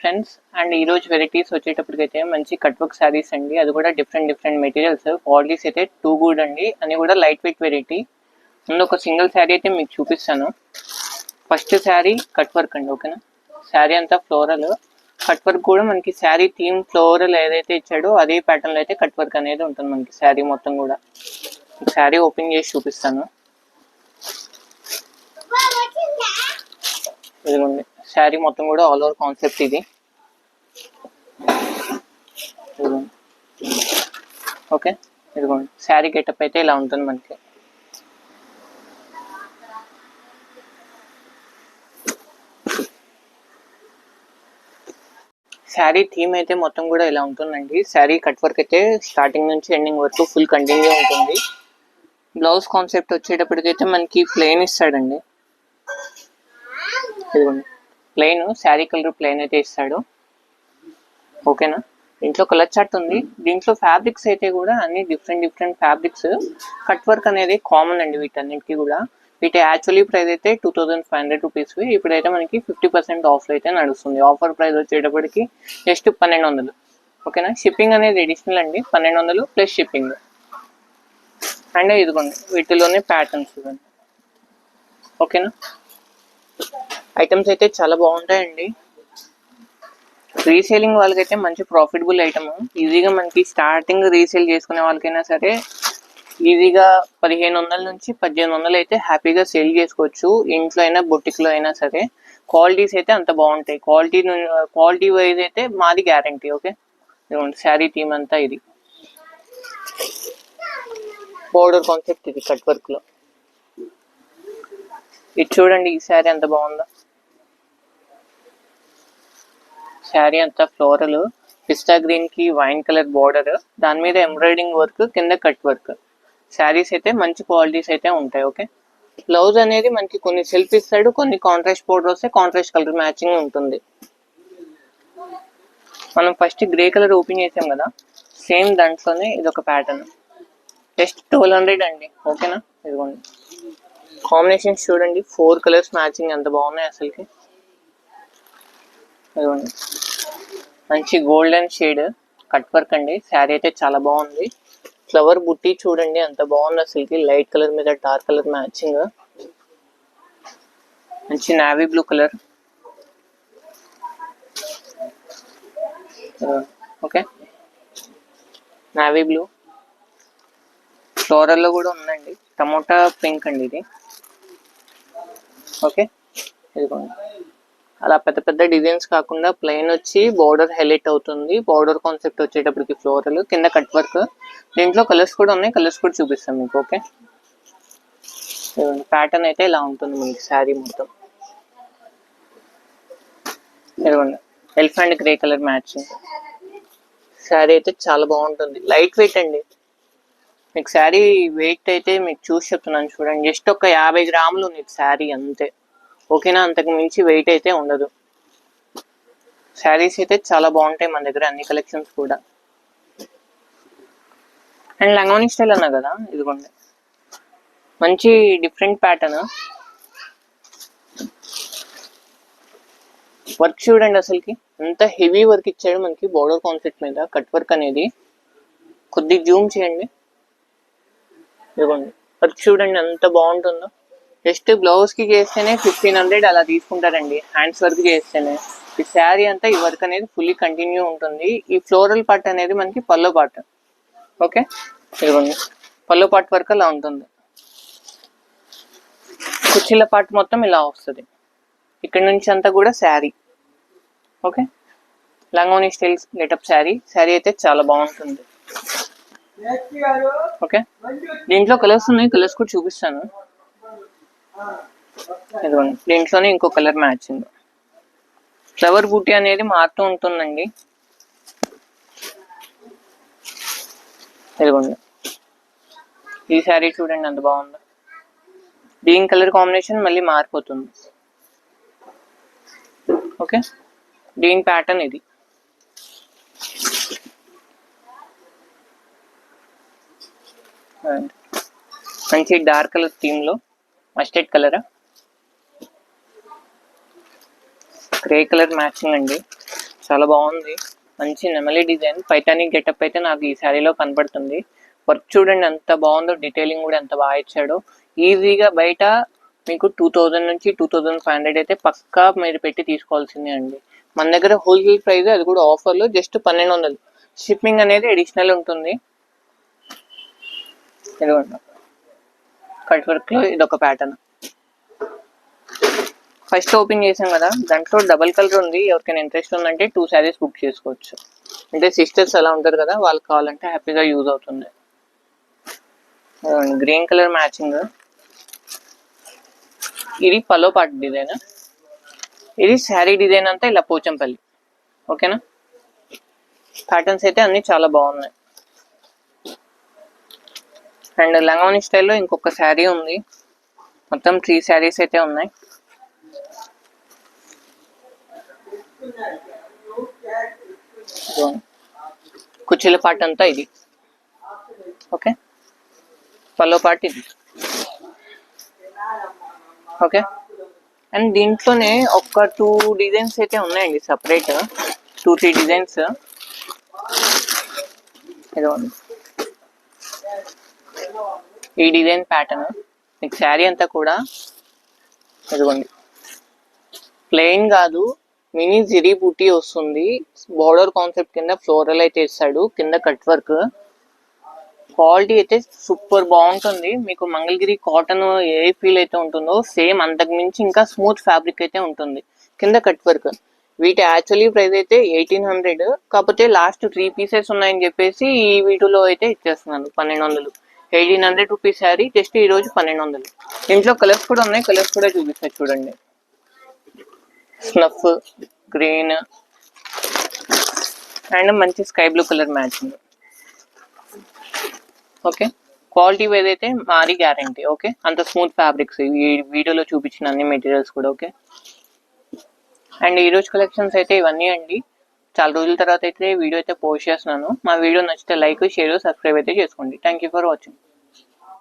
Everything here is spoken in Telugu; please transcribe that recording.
ఫ్రెండ్స్ అండ్ ఈ రోజు వెరైటీస్ వచ్చేటప్పటికైతే మంచి కట్ వర్క్ శారీస్ అండి. అది కూడా డిఫరెంట్ మెటీరియల్స్, క్వాలిటీస్ అయితే టూ గుడ్ అండి. అని కూడా లైట్ వెయిట్ వెరైటీ. ముందు ఒక సింగిల్ శారీ అయితే మీకు చూపిస్తాను. ఫస్ట్ శారీ కట్ వర్క్ అండి. ఓకేనా, శారీ అంతా ఫ్లోరల్, కట్ వర్క్ కూడా మనకి శారీ థీమ్ ఫ్లోరల్ ఏదైతే ఇచ్చాడో అదే ప్యాటర్న్ లో అయితే కట్ వర్క్ అనేది ఉంటుంది మనకి శారీ మొత్తం కూడా. శారీ ఓపెన్ చేసి చూపిస్తాను. ఇదిగోండి, శారీ మొత్తం కూడా ఆల్ ఓవర్ కాన్సెప్ట్ ఇది. ఓకే, ఇదిగోండి శారీ గెటప్ అయితే ఇలా ఉంటుంది మనకి. శారీ థీమ్ అయితే మొత్తం కూడా ఇలా ఉంటుందండి. శారీ కట్ వర్క్ అయితే స్టార్టింగ్ నుంచి ఎండింగ్ వరకు ఫుల్ కంటిన్యూ ఉంటుంది. బ్లౌజ్ కాన్సెప్ట్ వచ్చేటప్పటికైతే మనకి ప్లెయిన్ ఇస్తాడండి. ఇదిగోండి ప్లెయిన్, శారీ కలర్ ప్లెయిన్ అయితే ఇస్తాడు. ఓకేనా, దీంట్లో కలర్ చార్ట్ ఉంది. దీంట్లో ఫ్యాబ్రిక్స్ అయితే కూడా అన్ని డిఫరెంట్ ఫ్యాబ్రిక్స్. కట్ వర్క్ అనేది కామన్ అండి వీటన్నిటికీ కూడా. వీటి యాక్చువల్లీ ప్రైస్ అయితే 2500 రూపీస్. ఇప్పుడైతే మనకి 50% ఆఫ్ అయితే నడుస్తుంది. ఆఫర్ ప్రైస్ వచ్చేటప్పటికి జస్ట్ 1200. ఓకేనా, షిప్పింగ్ అనేది ఎడిషనల్ అండి, 1200 ప్లస్ షిప్పింగ్. అండ్ ఇదిగోండి వీటిలోనే ప్యాటర్న్స్ ఇవ్వండి. ఓకేనా, ఐటమ్స్ అయితే చాలా బాగుంటాయండి. రీసేలింగ్ వాళ్ళకైతే మంచి ప్రాఫిటబుల్ ఐటమ్. ఈజీగా మనకి స్టార్టింగ్ రీసేల్ చేసుకునే వాళ్ళకైనా సరే ఈజీగా 1500 నుంచి 1800 అయితే హ్యాపీగా సేల్ చేసుకోవచ్చు. ఇంట్లో అయినా బొటిక్లో అయినా సరే. క్వాలిటీస్ అయితే అంత బాగుంటాయి. క్వాలిటీ వైజ్ అయితే మాది గ్యారంటీ. ఓకే, శారీ థీమ్ అంతా ఇది. బోర్డర్ కాన్సెప్ట్ ఇది కట్ వర్క్ లో. ఇది చూడండి, ఈ శారీ ఎంత బాగుందో. శారీ అంతా ఫ్లోరల్, పిస్తా గ్రీన్ కి వైన్ కలర్ బోర్డర్, దాని మీద ఎంబ్రాయిడింగ్ వర్క్, కింద కట్ వర్క్. శారీస్ అయితే మంచి క్వాలిటీస్ అయితే ఉంటాయి. ఓకే, బ్లౌజ్ అనేది మనకి కొన్ని సెల్ఫ్ ఇస్తాడు, కొన్ని కాంట్రాస్ట్ బోర్డర్ వస్తే కాంట్రాస్ట్ కలర్ మ్యాచింగ్ ఉంటుంది. మనం ఫస్ట్ గ్రే కలర్ ఓపెన్ చేసాం కదా, సేమ్ దాంట్లోనే ఇది ఒక ప్యాటర్న్. జస్ట్ 1200 అండి. ఓకేనా, ఇదిగోండి కాంబినేషన్స్ చూడండి, 4 కలర్స్ మ్యాచింగ్ ఎంత బాగున్నాయి అసలుకి. ఇదిగోండి మంచి గోల్డెన్ షేడ్ కట్ వర్క్ అండి. శారీ అయితే చాలా బాగుంది. ఫ్లవర్ బుట్టి చూడండి ఎంత బాగుంది అసలుకి. లైట్ కలర్ మీద డార్క్ కలర్ మ్యాచింగ్. మంచి navy blue colour. Okay, navy blue floral లో కూడా ఉందండి. టమోటా పింక్ అండి ఇది. ఓకే, ఇదిగోండి అలా పెద్ద డిజైన్స్ కాకుండా ప్లెయిన్ వచ్చి బోర్డర్ హైలైట్ అవుతుంది. బోర్డర్ కాన్సెప్ట్ వచ్చేటప్పటికి ఫ్లోరల్, కింద కట్ వర్క్. దీంట్లో కలర్స్ కూడా ఉన్నాయి, కలర్స్ కూడా చూపిస్తాం మీకు. ఓకే, ప్యాటర్న్ అయితే ఇలా ఉంటుంది మనకి శారీ మొత్తం. ఇదిగోండి elephant grey colour matching. Sari అయితే చాలా బాగుంటుంది, లైట్ వెయిట్ అండి. మీకు శారీ వెయిట్ అయితే మీకు చూసి చెప్తున్నాను చూడండి. జస్ట్ ఒక 50 గ్రాములు ఉంది శారీ అంతే. ఓకేనా, అంతకు మించి వెయిట్ అయితే ఉండదు. శారీస్ అయితే చాలా బాగుంటాయి మన దగ్గర, అన్ని కలెక్షన్స్ కూడా. అండ్ లంగావని స్టైల్ అన్నా కదా, ఇదిగోండి మంచి డిఫరెంట్ ప్యాటర్న్. వర్క్ చూడండి అసలుకి ఎంత హెవీ వర్క్ ఇచ్చాడు మనకి బోర్డర్ కాన్సెప్ట్ మీద. కట్ వర్క్ అనేది కొద్దిగా జూమ్ చేయండి. ఇదిగోండి వర్క్ చూడండి ఎంత బాగుంటుందో. జస్ట్ బ్లౌజ్ కి చేస్తేనే 1500 అలా తీసుకుంటారండి, హ్యాండ్స్ వర్క్ చేస్తేనే. ఈ శారీ అంతా ఈ వర్క్ అనేది ఫుల్లీ కంటిన్యూ ఉంటుంది. ఈ ఫ్లోరల్ పార్ట్ అనేది మనకి పల్లో పార్ట్. ఓకే, ఇదిగోండి పల్లో పార్ట్ వర్క్ అలా ఉంటుంది. కుర్చీల పార్ట్ మొత్తం ఇలా వస్తుంది. ఇక్కడ నుంచి అంతా కూడా శారీ. ఓకే, లంగోని స్టైల్ గెటప్ శారీ. శారీ అయితే చాలా బాగుంటుంది. ఓకే, దీంట్లో కలర్స్ ఉన్నాయి, కలర్స్ కూడా చూపిస్తాను. ఇదిగోండి దీంట్లోనే ఇంకో కలర్ మ్యాచింగ్. ఫ్లవర్ బూటీ అనేది మారుతూ ఉంటుందండి. ఇదిగోండి ఈ శారీ చూడండి ఎంత బాగుందో. దీని కలర్ కాంబినేషన్ మళ్ళీ మారిపోతుంది. ఓకే, దీని ప్యాటర్న్ ఇది. మంచి డార్క్ కలర్ థీమ్ లో mustard colour, grey colour matching అండి. చాలా బాగుంది. మంచి నెమలి డిజైన్ పైతానిక్ గెటప్ అయితే నాకు ఈ శారీలో కనపడుతుంది. వర్క్ చూడండి ఎంత బాగుందో, డీటెయిలింగ్ కూడా ఎంత బాగా ఇచ్చాడో. ఈజీగా బయట మీకు 2000 నుంచి 2500 అయితే పక్కా మీరు పెట్టి తీసుకోవాల్సిందే అండి. మన దగ్గర హోల్సేల్ ప్రైస్, అది కూడా ఆఫర్లో జస్ట్ 1200. షిప్పింగ్ అనేది అడిషనల్ ఉంటుంది. ఇదిగోండి కట్ వర్క్లో ఇదొక ప్యాటర్న్. ఫస్ట్ ఓపెన్ చేసాం కదా, దాంట్లో డబల్ కలర్ ఉంది. ఎవరికైనా ఇంట్రెస్ట్ ఉందంటే 2 శారీస్ బుక్ చేసుకోవచ్చు. అంటే సిస్టర్స్ అలా ఉంటారు కదా, వాళ్ళకి కావాలంటే హ్యాపీగా యూజ్ అవుతుంది. Green colour matching. ఇది పల్లో పార్ట్ డిజైన్. ఇది శారీ డిజైన్ అంతా ఇలా పోచంపల్లి. ఓకేనా, ప్యాటర్న్స్ అయితే అన్ని చాలా బాగున్నాయి. అండ్ లంగావని స్టైల్లో ఇంకొక శారీ ఉంది. మొత్తం 3 శారీస్ అయితే ఉన్నాయి. కుర్చీల పార్ట్ అంతా ఇది. ఓకే, పల్లో పార్ట్ ఇది. ఓకే, అండ్ దీంట్లోనే ఒక 2 డిజైన్స్ అయితే ఉన్నాయండి సపరేట్. 2-3 డిజైన్స్. ఇదిగోండి ఈ డిజైన్ ప్యాటర్న్. మీకు శారీ అంతా కూడా ఇదిగోండి ప్లెయిన్ కాదు, మినీ జిరీ బూటీ వస్తుంది. బోర్డర్ కాన్సెప్ట్ కింద ఫ్లోరల్ అయితే ఇస్తాడు. కింద కట్ వర్క్. క్వాలిటీ అయితే సూపర్ బాగుంటుంది. మీకు మంగళగిరి కాటన్ ఏ ఫీల్ అయితే ఉంటుందో సేమ్ అంతకు మించి ఇంకా స్మూత్ ఫ్యాబ్రిక్ అయితే ఉంటుంది. కింద కట్ వర్క్. వీటి యాక్చువల్లీ ప్రైస్ అయితే 1800. కాకపోతే లాస్ట్ 3 పీసెస్ ఉన్నాయని చెప్పేసి ఈ వీడియోలో అయితే ఇచ్చేస్తున్నాను 1200. 1800 రూపీస్ శారీ జస్ట్ ఈ రోజు 1200. ఇంట్లో కలర్స్ కూడా ఉన్నాయి, కలర్స్ కూడా చూపిస్తాయి చూడండి. స్నఫ్ గ్రీన్ అండ్ మంచి sky blue colour matching. Okay, quality wise అయితే మారీ గ్యారంటీ. ఓకే, అంత స్మూత్ ఫ్యాబ్రిక్స్ ఈ వీడియోలో చూపించిన అన్ని మెటీరియల్స్ కూడా. ఓకే, అండ్ ఈరోజు కలెక్షన్స్ అయితే ఇవన్నీ అండి. చాలా రోజుల తర్వాత అయితే వీడియో అయితే పోస్ట్ చేస్తున్నాను. మా వీడియో నచ్చితే లైక్, షేర్, సబ్స్క్రైబ్ అయితే చేసుకోండి. Thank you for watching.